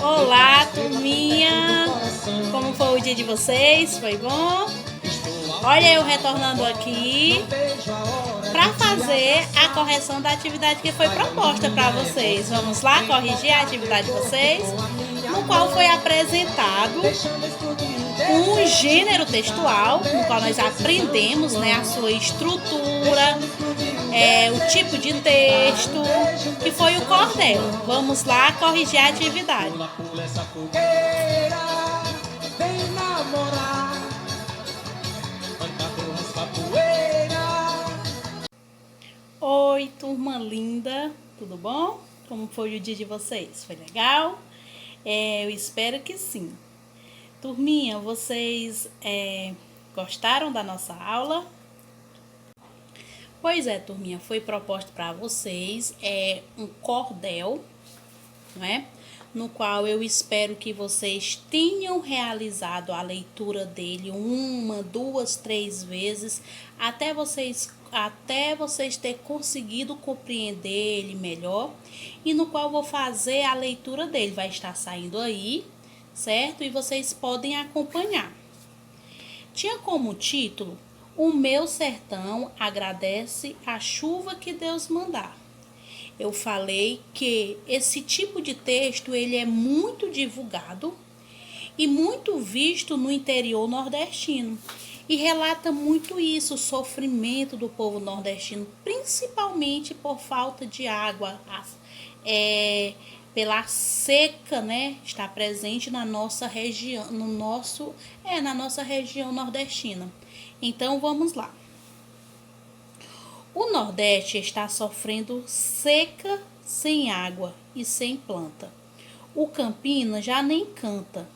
Olá, turminha! Como foi o dia de vocês? Foi bom? Olha eu retornando aqui para fazer a correção da atividade que foi proposta para vocês. Vamos lá corrigir a atividade de vocês, no qual foi apresentado um gênero textual, no qual nós aprendemos, a sua estrutura, o tipo de texto, que foi o cordel. Vamos lá corrigir a atividade. Oi, turma linda, tudo bom? Como foi o dia de vocês? Foi legal? Eu espero que sim. Turminha, vocês gostaram da nossa aula? Pois é, turminha, foi proposto para vocês um cordel, no qual eu espero que vocês tenham realizado a leitura dele 1, 2, 3 vezes, até vocês ter conseguido compreender ele melhor, e no qual vou fazer a leitura dele, vai estar saindo aí, certo? E vocês podem acompanhar. Tinha como título: O meu sertão agradece a chuva que Deus mandar. Eu falei que esse tipo de texto ele é muito divulgado e muito visto no interior nordestino. E relata muito isso, o sofrimento do povo nordestino, principalmente por falta de água, pela seca, está presente na nossa região, na nossa região nordestina. Então vamos lá. O Nordeste está sofrendo seca, sem água e sem planta. O Campina já nem canta.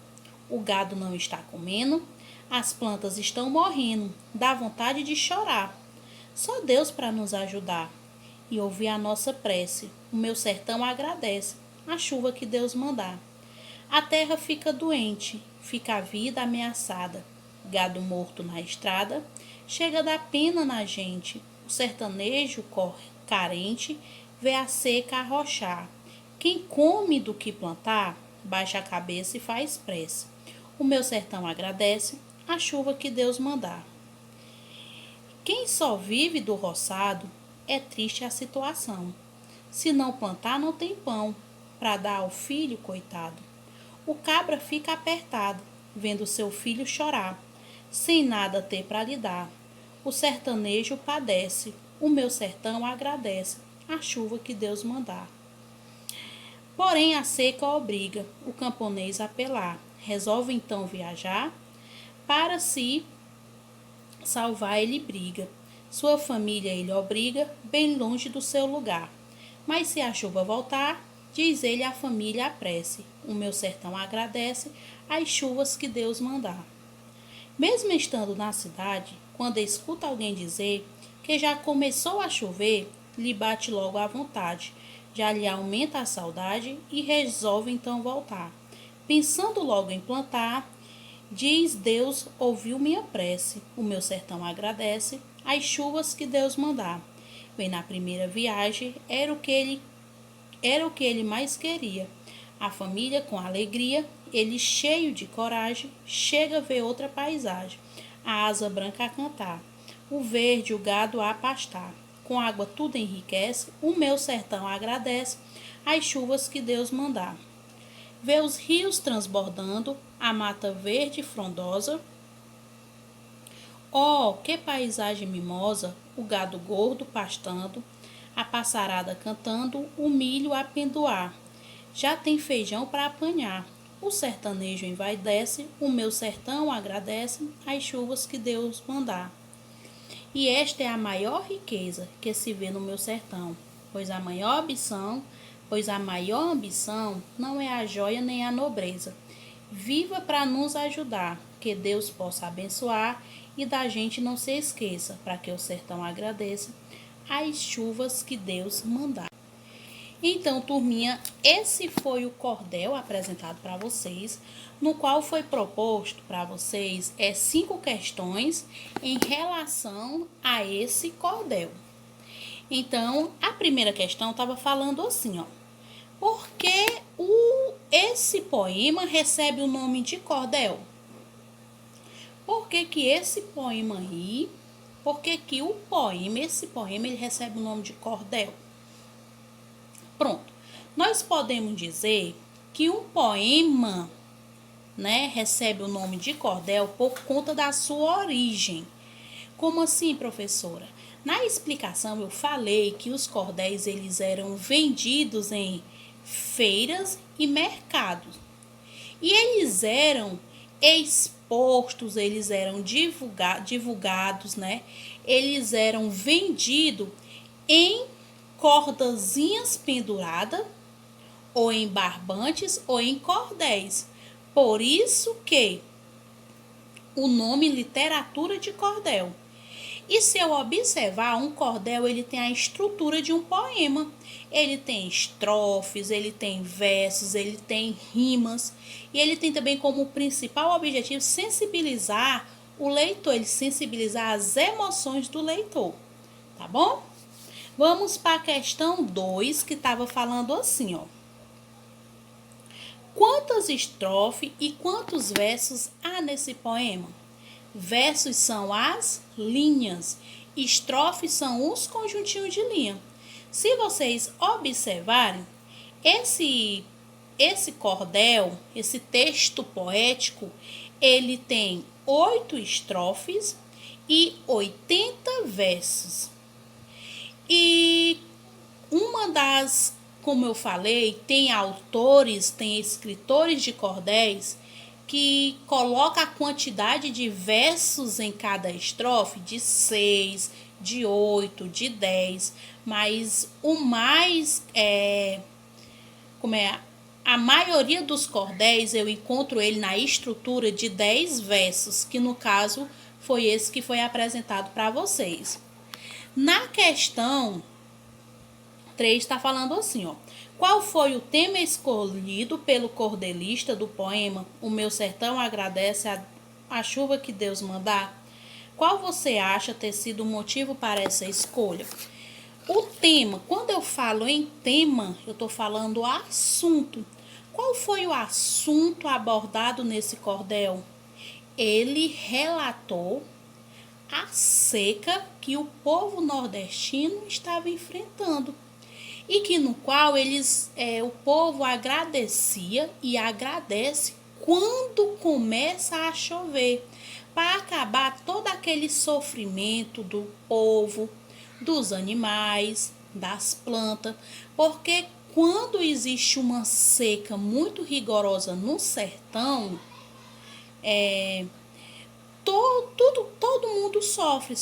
O gado não está comendo, as plantas estão morrendo, dá vontade de chorar. Só Deus para nos ajudar e ouvir a nossa prece. O meu sertão agradece a chuva que Deus mandar. A terra fica doente, fica a vida ameaçada. Gado morto na estrada, chega da pena na gente. O sertanejo carente vê a seca arrochar. Quem come do que plantar, baixa a cabeça e faz prece. O meu sertão agradece a chuva que Deus mandar. Quem só vive do roçado, é triste a situação. Se não plantar, não tem pão para dar ao filho, coitado. O cabra fica apertado, vendo seu filho chorar, sem nada ter para lhe dar. O sertanejo padece, o meu sertão agradece a chuva que Deus mandar. Porém a seca obriga o camponês a apelar. Resolve então viajar, para se salvar ele briga. Sua família ele obriga, bem longe do seu lugar. Mas se a chuva voltar, diz ele à família a prece. O meu sertão agradece as chuvas que Deus mandar. Mesmo estando na cidade, quando escuta alguém dizer que já começou a chover, lhe bate logo à vontade, já lhe aumenta a saudade e resolve então voltar. Pensando logo em plantar, diz Deus ouviu minha prece, o meu sertão agradece as chuvas que Deus mandar. Bem na primeira viagem era o que ele mais queria. A família com alegria, ele cheio de coragem, chega a ver outra paisagem. A asa branca a cantar, o verde, o gado a pastar. Com água tudo enriquece, o meu sertão agradece as chuvas que Deus mandar. Vê os rios transbordando, a mata verde e frondosa. Oh, que paisagem mimosa, o gado gordo pastando, a passarada cantando, o milho a pendoar. Já tem feijão para apanhar. O sertanejo envaidece, o meu sertão agradece as chuvas que Deus mandar. E esta é a maior riqueza que se vê no meu sertão, pois a maior ambição não é a joia nem a nobreza. Viva para nos ajudar, que Deus possa abençoar e da gente não se esqueça, para que o sertão agradeça as chuvas que Deus mandar. Então, turminha, esse foi o cordel apresentado para vocês, no qual foi proposto para vocês 5 questões em relação a esse cordel. Então, a primeira questão estava falando assim, ó. Por que o esse poema recebe o nome de cordel? Por que que esse poema aí, por que que esse poema ele recebe o nome de cordel? Pronto. Nós podemos dizer que um poema, né, recebe o nome de cordel por conta da sua origem. Como assim, professora? Na explicação eu falei que os cordéis eles eram vendidos em feiras e mercados. E eles eram expostos, eles eram divulgados, né? Eles eram vendidos em cordazinhas penduradas, ou em barbantes, ou em cordéis. Por isso que o nome literatura de cordel. E se eu observar, um cordel ele tem a estrutura de um poema. Ele tem estrofes, ele tem versos, ele tem rimas. E ele tem também como principal objetivo sensibilizar o leitor, ele sensibilizar as emoções do leitor. Tá bom? Vamos para a questão 2, que estava falando assim, ó. Quantas estrofes e quantos versos há nesse poema? Versos são as linhas, estrofes são os conjuntinhos de linha. Se vocês observarem, esse cordel, esse texto poético, ele tem 8 estrofes e 80 versos. E como eu falei, tem autores, tem escritores de cordéis que coloca a quantidade de versos em cada estrofe de 6, de 8, de 10, mas a maioria dos cordéis eu encontro ele na estrutura de 10 versos, que no caso foi esse que foi apresentado para vocês. Na questão 3 está falando assim, ó. Qual foi o tema escolhido pelo cordelista do poema O Meu Sertão Agradece a Chuva que Deus Mandar? Qual você acha ter sido o motivo para essa escolha? O tema, quando eu falo em tema, eu estou falando assunto. Qual foi o assunto abordado nesse cordel? Ele relatou a seca que o povo nordestino estava enfrentando. E que no qual o povo agradecia e agradece quando começa a chover, para acabar todo aquele sofrimento do povo, dos animais, das plantas, porque quando existe uma seca muito rigorosa no sertão, todo mundo sofre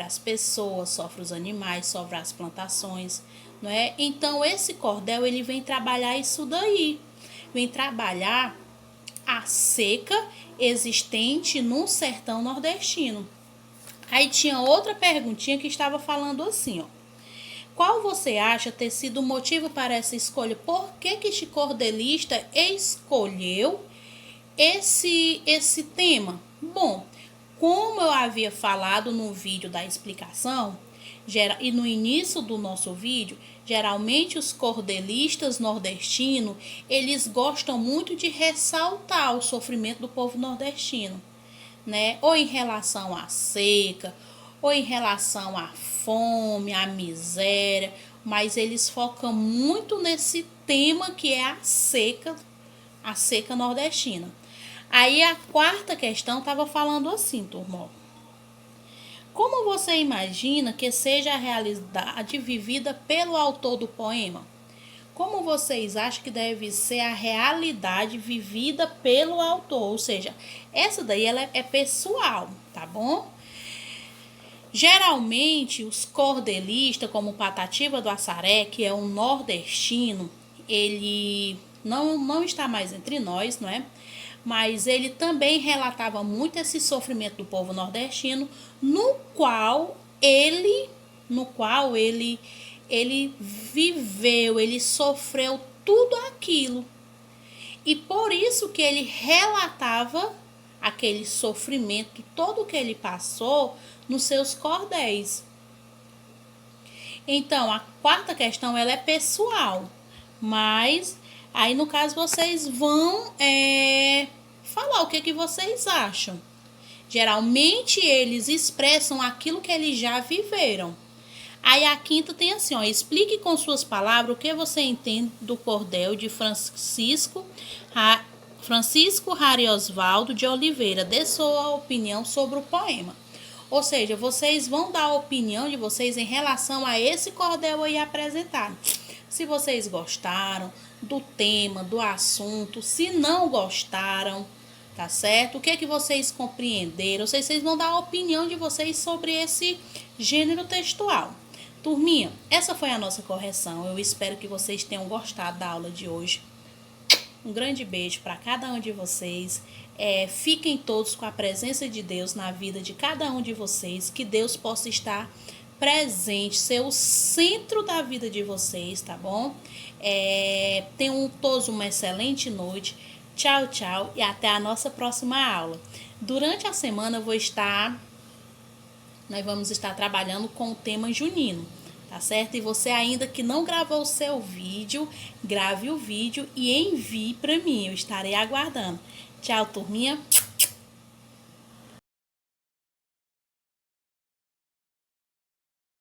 as pessoas, sofre os animais, sofre as plantações, não é? Então esse cordel ele vem trabalhar isso daí, vem trabalhar a seca existente no sertão nordestino. Aí tinha outra perguntinha que estava falando assim, ó. Qual você acha ter sido o motivo para essa escolha? Por que este cordelista escolheu esse tema? Bom, como eu havia falado no vídeo da explicação e no início do nosso vídeo, geralmente os cordelistas nordestinos, eles gostam muito de ressaltar o sofrimento do povo nordestino, né? Ou em relação à seca, ou em relação à fome, à miséria, mas eles focam muito nesse tema que é a seca nordestina. Aí a quarta questão estava falando assim, turma. Como você imagina que seja a realidade vivida pelo autor do poema? Como vocês acham que deve ser a realidade vivida pelo autor? Ou seja, essa daí ela é pessoal, tá bom? Geralmente, os cordelistas, como o Patativa do Assaré, que é um nordestino, ele não está mais entre nós, não é? Mas ele também relatava muito esse sofrimento do povo nordestino, no qual ele viveu, ele sofreu tudo aquilo. E por isso que ele relatava aquele sofrimento, todo que ele passou nos seus cordéis. Então, a quarta questão ela é pessoal, mas Aí, no caso, vocês vão falar o que vocês acham. Geralmente, eles expressam aquilo que eles já viveram. Aí, a quinta tem assim, ó, explique com suas palavras o que você entende do cordel de Francisco Rari Osvaldo de Oliveira. Dê sua opinião sobre o poema. Ou seja, vocês vão dar a opinião de vocês em relação a esse cordel aí apresentado. Se vocês gostaram do tema, do assunto, se não gostaram, tá certo? O que vocês compreenderam? Vocês vão dar a opinião de vocês sobre esse gênero textual. Turminha, essa foi a nossa correção. Eu espero que vocês tenham gostado da aula de hoje. Um grande beijo para cada um de vocês. Fiquem todos com a presença de Deus na vida de cada um de vocês. Que Deus possa estar presente, ser o centro da vida de vocês, tá bom? Tenham todos uma excelente noite. Tchau, tchau e até a nossa próxima aula. Durante a semana nós vamos estar trabalhando com o tema junino, tá certo? E você ainda que não gravou o seu vídeo, grave o vídeo e envie para mim. Eu estarei aguardando. Tchau, turminha.